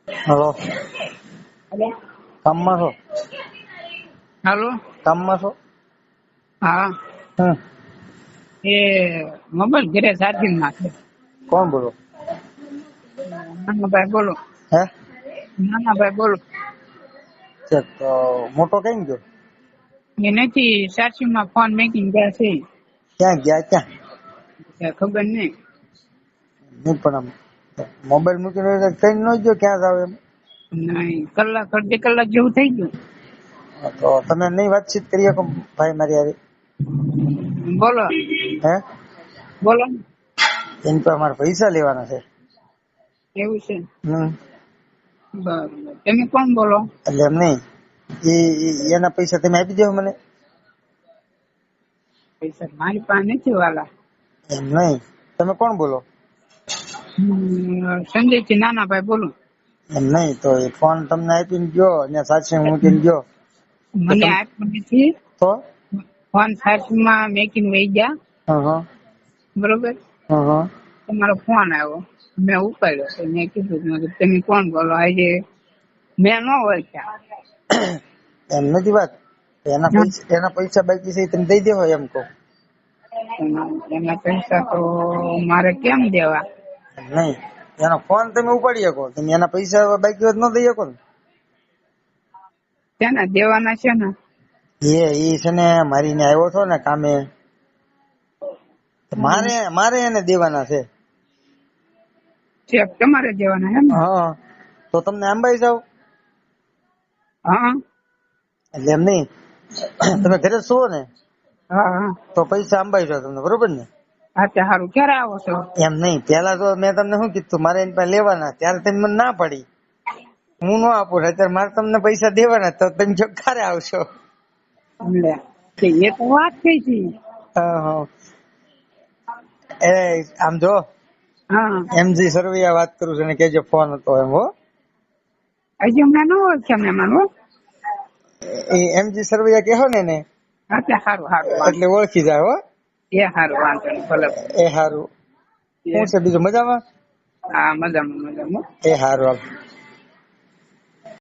Hello, hello. કામમાં છો? હાલો. કામમાં છો? હા, હમ. એ મોબાઈલ ઘરે ચાર્જિંગ માં છે. કોણ બોલો? નાનાભાઈ બોલો. હે? નાનાભાઈ બોલો. ચેક તો મોટો કઈ ગયો? એ નથી, ચાર્જિંગ માં ફોન મેકિંગ ગયા છે. ક્યાં ગયા? ક્યાં? ખબર નહીં. નહીં પણ આમ મોબાઈલ મૂકીને કઈ ન ગયો, ક્યાં જાવ એમ? નહીં, કલાક અડધી કલાક જેવું થઈ ગયું. તો તમે નહીં વાતચીત કરી શકો ભાઈ મારી હારે? બોલો. હે? બોલો. એની પર અમારે પૈસા લેવાના છે. એવું છે? હમ. બરાબર. તમે કોણ બોલો? એટલે એમ નહીં, એના પૈસા તમે આપી દો મને. પૈસા મારી પાસે નથી વાલા. એમ નહીં, તમે કોણ બોલો? સંજય થી નાનાભાઈ બોલું. એમ નહીં, તો એ ફોન તમને આપીને ગયો ને સાચી મૂકીને ગયો મને આપ્યો નથી. તો ફોન ચાર્જિંગ માં મેકિંગ વહી ગયા. હા. બરોબર. હા. તમારો ફોન આવ્યો, મેં ઉપાડ્યો તો મેં કીધું તમે કોણ બોલો? આજે મેં ન હોય ત્યાં. એમ નથી વાત, એના પૈસા બાકી છે તમે દઈ દેવો એમ કહો. એના પૈસા તો મારે કેમ દેવા? નહીં, એનો ફોન તમે ઉપાડી શકો, તમે એના પૈસા બાકી હોય તો ન દઈ શકો ને. શેના દેવાના છે ને? એ છે ને મારીને આવ્યો છો ને કામે, મારે એને દેવાના છે. ચેક તમારે દેવાના એમ? હા, તો તમને અંબાઈ જાવ. હા. એટલે એમ નહીં, તમે ઘરે છો ને? હા. તો પૈસા અંબાઈ જાવ તમને, બરોબર ને? હા, તે સારું. ક્યારે આવો છો? એમ નહીં, પેલા તો મેં તમને શું કીધું, મારે એની પાસે લેવાના, ત્યારે તમે મને ના પડી, હું ન આપું. અત્યારે મારે તમને પૈસા દેવાના, તો તમે જો ક્યારે આવશો? એ તો વાત થઈ હતી. એ આમ જો, હા. એમજી સરવૈયા વાત કરું છું, એને કેજો ફોન હતો એમ. હો, હજી હમણાં ન હોય છે અમને માનો. એ એમજી સરવૈયા કહો ને એને, હા, તે સારું સારું. એટલે ઓળખી જાય. હો, એ સારું, વાંધો નહીં. ભલે. એ સારું. શું છે બીજું, મજામાં? હા, મજામાં મજામાં. એ સારું.